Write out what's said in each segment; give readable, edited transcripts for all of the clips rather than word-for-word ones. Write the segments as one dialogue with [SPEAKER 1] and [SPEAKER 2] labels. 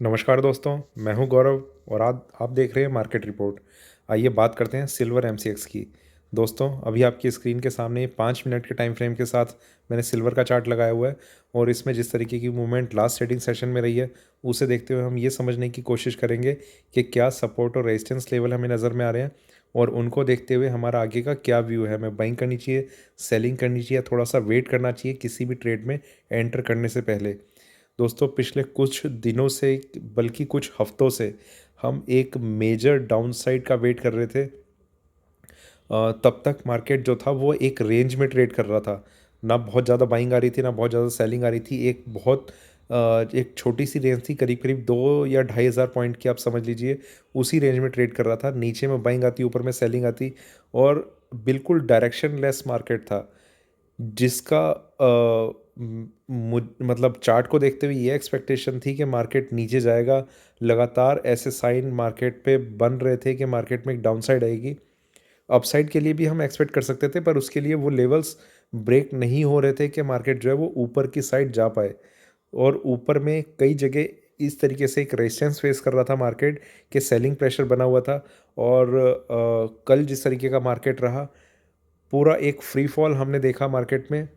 [SPEAKER 1] नमस्कार दोस्तों, मैं हूं गौरव और आज आप देख रहे हैं मार्केट रिपोर्ट। आइए बात करते हैं सिल्वर एमसीएक्स की। दोस्तों, अभी आपकी स्क्रीन के सामने 5 मिनट के टाइम फ्रेम के साथ मैंने सिल्वर का चार्ट लगाया हुआ है और इसमें जिस तरीके की मूवमेंट लास्ट ट्रेडिंग सेशन में रही है उसे देखते हुए हम ये समझने की कोशिश करेंगे कि क्या सपोर्ट और रेजिस्टेंस लेवल हमें नज़र में आ रहे हैं और उनको देखते हुए हमारा आगे का क्या व्यू है। हमें बाइंग करनी चाहिए, सेलिंग करनी चाहिए, थोड़ा सा वेट करना चाहिए किसी भी ट्रेड में एंटर करने से पहले। दोस्तों, पिछले कुछ दिनों से बल्कि कुछ हफ्तों से हम एक मेजर डाउनसाइड का वेट कर रहे थे। तब तक मार्केट जो था वो एक रेंज में ट्रेड कर रहा था। ना बहुत ज़्यादा बाइंग आ रही थी, ना बहुत ज़्यादा सेलिंग आ रही थी। एक छोटी सी रेंज थी, करीब करीब 2 या 2,500 पॉइंट की, आप समझ लीजिए। उसी रेंज में ट्रेड कर रहा था। नीचे में बाइंग आती, ऊपर में सेलिंग आती और बिल्कुल डायरेक्शन लेस मार्केट था, जिसका मतलब चार्ट को देखते हुए ये एक्सपेक्टेशन थी कि मार्केट नीचे जाएगा। लगातार ऐसे साइन मार्केट पे बन रहे थे कि मार्केट में एक डाउनसाइड आएगी। अपसाइड के लिए भी हम एक्सपेक्ट कर सकते थे, पर उसके लिए वो लेवल्स ब्रेक नहीं हो रहे थे कि मार्केट जो है वो ऊपर की साइड जा पाए। और ऊपर में कई जगह इस तरीके से एक रेजिस्टेंस फेस कर रहा था मार्केट, कि सेलिंग प्रेशर बना हुआ था। और कल जिस तरीके का मार्केट रहा, पूरा एक फ्री फॉल हमने देखा मार्केट में।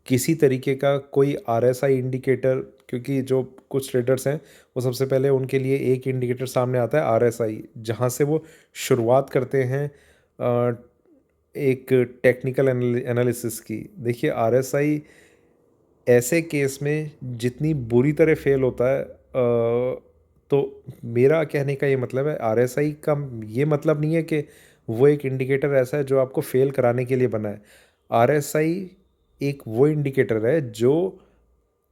[SPEAKER 1] किसी तरीके का कोई आरएसआई इंडिकेटर, क्योंकि जो कुछ ट्रेडर्स हैं वो सबसे पहले उनके लिए एक इंडिकेटर सामने आता है आरएसआई, जहां से वो शुरुआत करते हैं एक टेक्निकल एनालिसिस की। देखिए, आरएसआई ऐसे केस में जितनी बुरी तरह फेल होता है, तो मेरा कहने का ये मतलब है, आरएसआई का ये मतलब नहीं है कि वो एक इंडिकेटर ऐसा है जो आपको फेल कराने के लिए बना है। आरएसआई एक वो इंडिकेटर है जो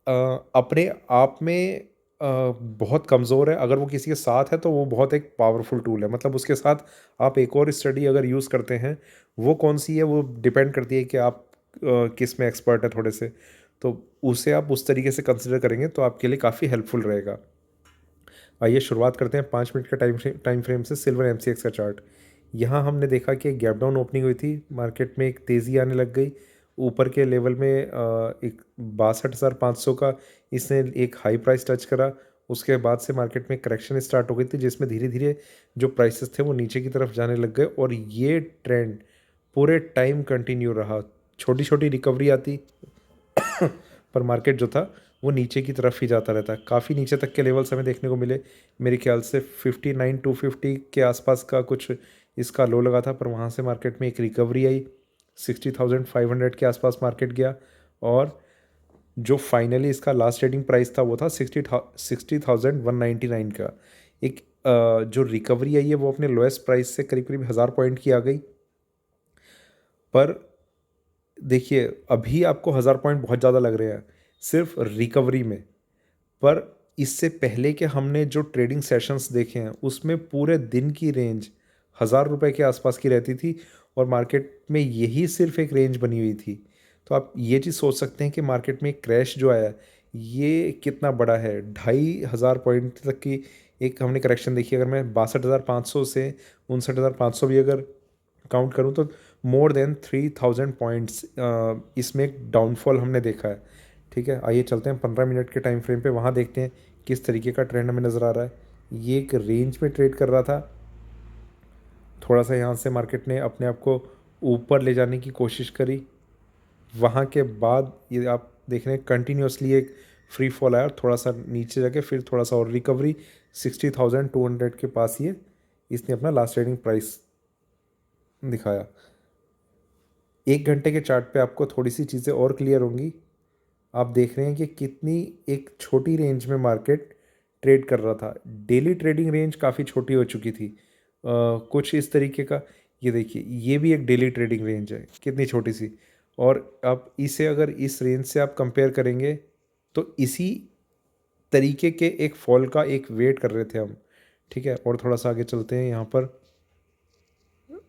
[SPEAKER 1] अ, अपने आप में बहुत कमज़ोर है। अगर वो किसी के साथ है तो वो बहुत एक पावरफुल टूल है। मतलब उसके साथ आप एक और स्टडी अगर यूज़ करते हैं, वो कौन सी है वो डिपेंड करती है कि आप किस में एक्सपर्ट है थोड़े से। तो उसे आप उस तरीके से कंसिडर करेंगे तो आपके लिए काफ़ी हेल्पफुल रहेगा। आइए शुरुआत करते हैं 5 मिनट के टाइम फ्रेम से सिल्वर एमसीएक्स का चार्ट। यहाँ हमने देखा कि एक गैप डाउन ओपनिंग हुई थी, मार्केट में एक तेज़ी आने लग गई। ऊपर के लेवल में एक 62,500 का इसने एक हाई प्राइस टच करा। उसके बाद से मार्केट में करेक्शन स्टार्ट हो गई थी, जिसमें धीरे धीरे जो प्राइसेस थे वो नीचे की तरफ जाने लग गए और ये ट्रेंड पूरे टाइम कंटिन्यू रहा। छोटी छोटी रिकवरी आती पर मार्केट जो था वो नीचे की तरफ ही जाता रहता है। काफ़ी नीचे तक के लेवल्स हमें देखने को मिले। मेरे ख्याल से 59,250 के आसपास का कुछ इसका लो लगा था, पर वहाँ से मार्केट में एक रिकवरी आई। 60,500 के आसपास मार्केट गया और जो फाइनली इसका लास्ट ट्रेडिंग प्राइस था वो था 60,199 का। एक जो रिकवरी आई है वो अपने लोएस्ट प्राइस से करीब करीब 1,000 पॉइंट की आ गई। पर देखिए, अभी आपको 1,000 पॉइंट बहुत ज़्यादा लग रहे हैं सिर्फ रिकवरी में, पर इससे पहले के हमने जो ट्रेडिंग सेशंस देखे हैं उसमें पूरे दिन की रेंज 1,000 रुपये के आसपास की रहती थी और मार्केट में यही सिर्फ एक रेंज बनी हुई थी। तो आप ये चीज़ सोच सकते हैं कि मार्केट में क्रैश जो आया ये कितना बड़ा है। 2,500 पॉइंट तक की एक हमने करेक्शन देखी। अगर मैं 62,500 से 59,500 भी अगर काउंट करूँ तो मोर देन 3,000 पॉइंट्स इसमें एक डाउनफॉल हमने देखा है। ठीक है, आइए चलते हैं 15 मिनट के टाइम फ्रेम पे, वहाँ देखते हैं किस तरीके का ट्रेंड हमें नज़र आ रहा है। ये एक रेंज में ट्रेड कर रहा था। थोड़ा सा यहाँ से मार्केट ने अपने आप को ऊपर ले जाने की कोशिश करी। वहाँ के बाद ये आप देख रहे हैं कंटिन्यूसली एक फ्री फॉल आया और थोड़ा सा नीचे जाके फिर थोड़ा सा और रिकवरी। 60,200 के पास ये इसने अपना लास्ट ट्रेडिंग प्राइस दिखाया। 1 घंटे के चार्ट पे आपको थोड़ी सी चीज़ें और क्लियर होंगी। आप देख रहे हैं कि कितनी एक छोटी रेंज में मार्केट ट्रेड कर रहा था। डेली ट्रेडिंग रेंज काफ़ी छोटी हो चुकी थी। कुछ इस तरीके का, ये देखिए, ये भी एक डेली ट्रेडिंग रेंज है, कितनी छोटी सी। और आप इसे अगर इस रेंज से आप कंपेयर करेंगे तो इसी तरीके के एक फॉल का एक वेट कर रहे थे हम। ठीक है, और थोड़ा सा आगे चलते हैं यहाँ पर।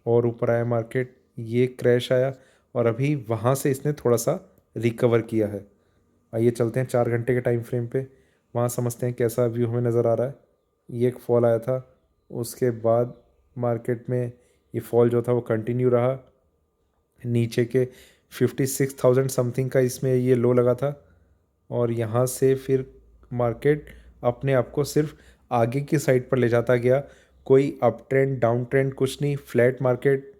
[SPEAKER 1] और ऊपर आया मार्केट, ये क्रैश आया और अभी वहाँ से इसने थोड़ा सा रिकवर किया है। आइए चलते हैं 4 घंटे के टाइम फ्रेम पे, वहाँ समझते हैं कैसा व्यू हमें नज़र आ रहा है। ये एक फॉल आया था, उसके बाद मार्केट में ये फॉल जो था वो कंटिन्यू रहा। नीचे के 56,000 समथिंग का इसमें ये लो लगा था और यहाँ से फिर मार्केट अपने आप को सिर्फ आगे की साइड पर ले जाता गया। कोई अप ट्रेंड डाउन ट्रेंड कुछ नहीं, फ्लैट मार्केट।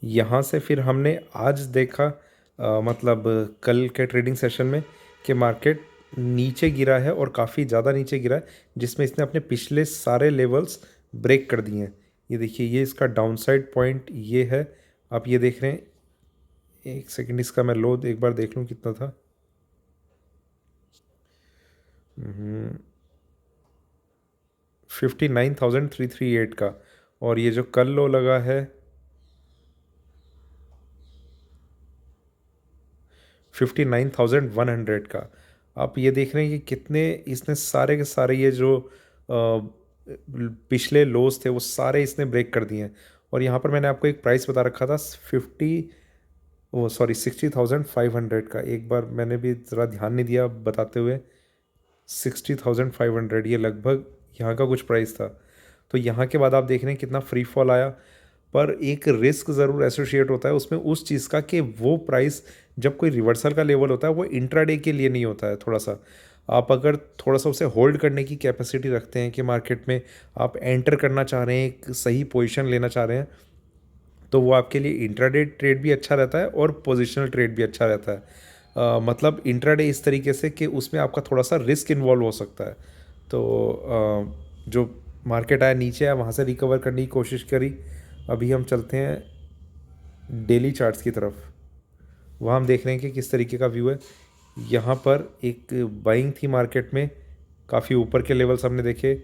[SPEAKER 1] यहाँ से फिर हमने आज देखा मतलब कल के ट्रेडिंग सेशन में कि मार्केट नीचे गिरा है और काफ़ी ज़्यादा नीचे गिरा है, जिसमें इसने अपने पिछले सारे लेवल्स ब्रेक कर दिए हैं। ये देखिए, ये इसका डाउनसाइड पॉइंट ये है, आप ये देख रहे हैं। एक सेकंड, इसका मैं लो एक बार देख लूँ कितना था। 59,338 का। और ये जो कल लो लगा है 59,100 का। आप ये देख रहे हैं कि कितने इसने सारे के सारे ये जो पिछले लोस थे वो सारे इसने ब्रेक कर दिए हैं। और यहाँ पर मैंने आपको एक प्राइस बता रखा था 60,500 का। एक बार मैंने भी ज़रा ध्यान नहीं दिया बताते हुए। 60,500 ये लगभग यहाँ का कुछ प्राइस था। तो यहाँ के बाद आप देख रहे हैं कितना फ्री फॉल आया। पर एक रिस्क ज़रूर एसोसिएट होता है उसमें उस चीज़ का कि वो प्राइस जब कोई रिवर्सल का लेवल होता है वो इंट्राडे के लिए नहीं होता है। थोड़ा सा आप अगर थोड़ा सा उसे होल्ड करने की कैपेसिटी रखते हैं कि मार्केट में आप एंटर करना चाह रहे हैं, एक सही पोजीशन लेना चाह रहे हैं, तो वो आपके लिए इंट्राडे ट्रेड भी अच्छा रहता है और पोजिशनल ट्रेड भी अच्छा रहता है। मतलब इंट्राडे इस तरीके से कि उसमें आपका थोड़ा सा रिस्क इन्वॉल्व हो सकता है। तो जो मार्केट आया नीचे आया वहाँ से रिकवर करने की कोशिश करी। अभी हम चलते हैं डेली चार्ट्स की तरफ। वहाँ हम देख रहे हैं कि किस तरीके का व्यू है। यहाँ पर एक बाइंग थी मार्केट में, काफ़ी ऊपर के लेवल्स हमने देखे,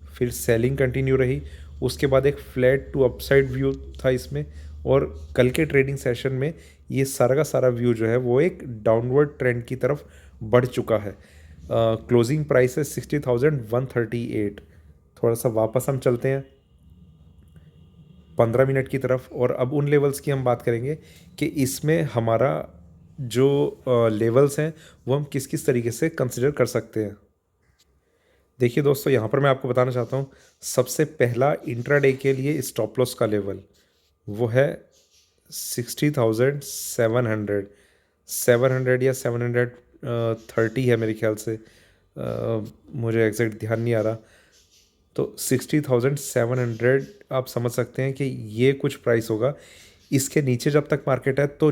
[SPEAKER 1] फिर सेलिंग कंटिन्यू रही। उसके बाद एक फ्लैट टू अपसाइड व्यू था इसमें। और कल के ट्रेडिंग सेशन में ये सारा का सारा व्यू जो है वो एक डाउनवर्ड ट्रेंड की तरफ बढ़ चुका है। क्लोजिंग प्राइस है 60,138। थोड़ा सा वापस हम चलते हैं 15 मिनट की तरफ और अब उन लेवल्स की हम बात करेंगे कि इसमें हमारा जो लेवल्स हैं वो हम किस किस तरीके से कंसिडर कर सकते हैं। देखिए दोस्तों, यहाँ पर मैं आपको बताना चाहता हूँ, सबसे पहला इंट्राडे के लिए स्टॉप लॉस का लेवल वो है 60,700। 700 या 730 है मेरे ख्याल से, मुझे एग्जैक्ट ध्यान नहीं आ रहा। तो 60,700 आप समझ सकते हैं कि ये कुछ प्राइस होगा। इसके नीचे जब तक मार्केट है तो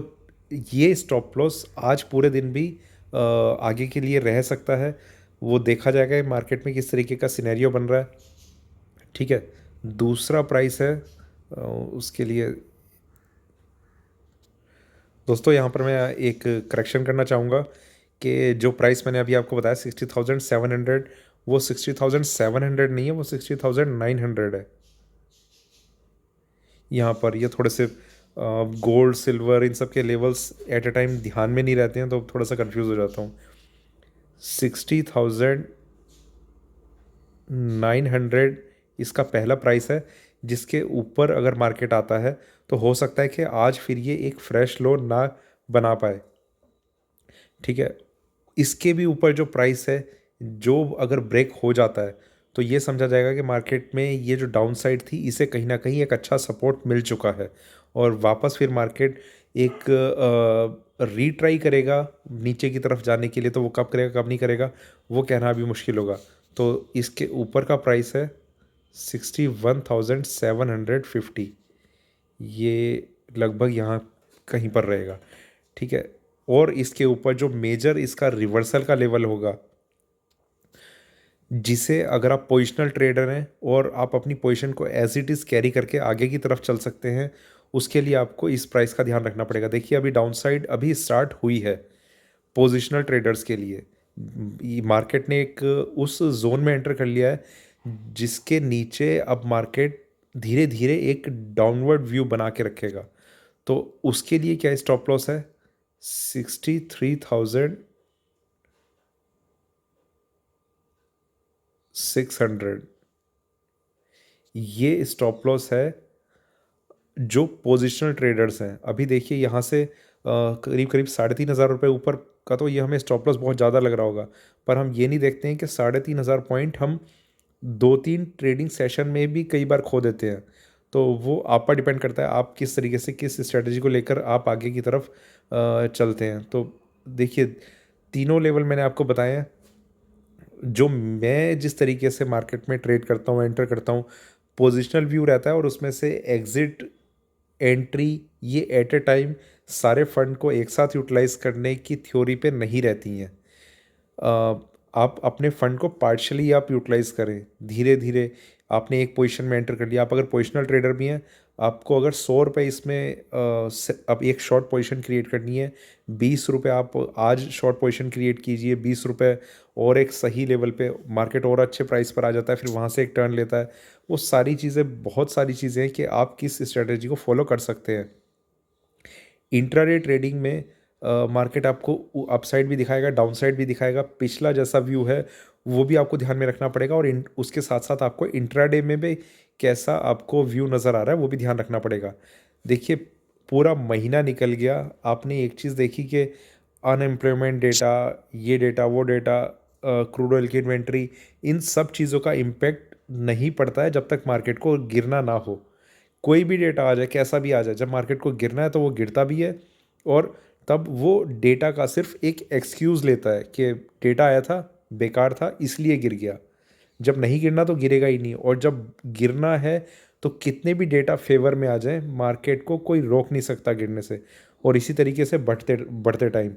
[SPEAKER 1] ये स्टॉप लॉस आज पूरे दिन भी आगे के लिए रह सकता है। वो देखा जाएगा मार्केट में किस तरीके का सिनेरियो बन रहा है। ठीक है, दूसरा प्राइस है उसके लिए दोस्तों, यहाँ पर मैं एक करेक्शन करना चाहूँगा कि जो प्राइस मैंने अभी आपको बताया 60,700, वो 60,700 नहीं है, वो 60,900 है। यहाँ पर ये थोड़े से गोल्ड सिल्वर इन सब के लेवल्स एट अ टाइम ध्यान में नहीं रहते हैं तो थोड़ा सा कंफ्यूज हो जाता हूँ। 60,900 इसका पहला प्राइस है, जिसके ऊपर अगर मार्केट आता है तो हो सकता है कि आज फिर ये एक फ्रेश लो ना बना पाए। ठीक है, इसके भी ऊपर जो प्राइस है, जो अगर ब्रेक हो जाता है तो ये समझा जाएगा कि मार्केट में ये जो डाउन साइड थी इसे कहीं ना कहीं एक अच्छा सपोर्ट मिल चुका है और वापस फिर मार्केट एक रीट्राई करेगा नीचे की तरफ जाने के लिए। तो वो कब करेगा कब नहीं करेगा वो कहना भी मुश्किल होगा। तो इसके ऊपर का प्राइस है 61,750, ये लगभग यहाँ कहीं पर रहेगा। ठीक है, और इसके ऊपर जो मेजर इसका रिवर्सल का लेवल होगा, जिसे अगर आप पोजिशनल ट्रेडर हैं और आप अपनी पोजीशन को एज इट इज़ कैरी करके आगे की तरफ चल सकते हैं, उसके लिए आपको इस प्राइस का ध्यान रखना पड़ेगा। देखिए, अभी डाउन साइड अभी स्टार्ट हुई है पोजिशनल ट्रेडर्स के लिए। मार्केट ने एक उस जोन में एंटर कर लिया है जिसके नीचे अब मार्केट धीरे धीरे एक डाउनवर्ड व्यू बना के रखेगा। तो उसके लिए क्या स्टॉप लॉस है 63,600। ये स्टॉप लॉस है जो पोजिशनल ट्रेडर्स हैं। अभी देखिए यहाँ से करीब करीब 3,500 रुपये ऊपर का, तो ये हमें स्टॉप लॉस बहुत ज़्यादा लग रहा होगा। पर हम ये नहीं देखते हैं कि 3,500 पॉइंट हम 2-3 ट्रेडिंग सेशन में भी कई बार खो देते हैं। तो वो आप पर डिपेंड करता है आप किस तरीके से किस स्ट्रेटजी को लेकर आप आगे की तरफ चलते हैं। तो देखिए, तीनों लेवल मैंने आपको बताए हैं जो मैं जिस तरीके से मार्केट में ट्रेड करता हूँ, एंटर करता हूँ, पोजिशनल व्यू रहता है और उसमें से एग्ज़िट, एंट्री, ये एट अ टाइम सारे फंड को एक साथ यूटिलाइज़ करने की थ्योरी पे नहीं रहती हैं। अ, आप अपने फंड को पार्शियली आप यूटिलाइज़ करें, धीरे-धीरे। आपने एक पोजीशन में एंटर कर लिया, आप अगर पोजिशनल ट्रेडर भी हैं, आपको अगर ₹100 इसमें अब एक शॉर्ट पोजीशन क्रिएट करनी है, ₹20 आप आज शॉर्ट पोजीशन क्रिएट कीजिए, ₹20 और एक सही लेवल पे मार्केट और अच्छे प्राइस पर आ जाता है, फिर वहाँ से एक टर्न लेता है। वो सारी चीज़ें, बहुत सारी चीज़ें हैं कि आप किस स्ट्रैटेजी को फॉलो कर सकते हैं। इंट्राडे ट्रेडिंग में मार्केट आपको अपसाइड भी दिखाएगा, डाउनसाइड भी दिखाएगा। पिछला जैसा व्यू है वो भी आपको ध्यान में रखना पड़ेगा और उसके साथ साथ आपको इंट्राडे में भी कैसा आपको व्यू नज़र आ रहा है वो भी ध्यान रखना पड़ेगा। देखिए, पूरा महीना निकल गया, आपने एक चीज़ देखी कि अनएम्प्लॉयमेंट डेटा, ये डेटा, वो डेटा, क्रूड ऑयल की इन्वेंट्री, इन सब चीज़ों का इम्पैक्ट नहीं पड़ता है जब तक मार्केट को गिरना ना हो। कोई भी डेटा आ जाए, कैसा भी आ जाए, जब मार्केट को गिरना है तो वो गिरता भी है और तब वो डेटा का सिर्फ एक एक्सक्यूज़ लेता है कि डेटा आया था, बेकार था, इसलिए गिर गया। जब नहीं गिरना तो गिरेगा ही नहीं, और जब गिरना है तो कितने भी डेटा फेवर में आ जाएँ, मार्केट को कोई रोक नहीं सकता गिरने से। और इसी तरीके से बढ़ते बढ़ते टाइम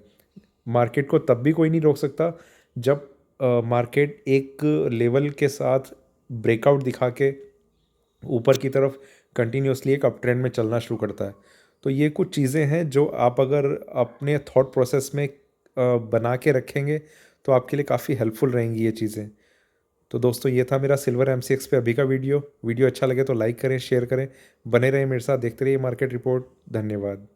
[SPEAKER 1] मार्केट को तब भी कोई नहीं रोक सकता जब मार्केट एक लेवल के साथ ब्रेकआउट दिखा के ऊपर की तरफ कंटिन्यूअसली एक अप ट्रेंड में चलना शुरू करता है। तो ये कुछ चीज़ें हैं जो आप अगर अपने थॉट प्रोसेस में बना के रखेंगे तो आपके लिए काफ़ी हेल्पफुल रहेंगी ये चीज़ें। तो दोस्तों, ये था मेरा सिल्वर एमसीएक्स पे अभी का वीडियो। वीडियो अच्छा लगे तो लाइक करें, शेयर करें। बने रहें मेरे साथ, देखते रहिए मार्केट रिपोर्ट। धन्यवाद।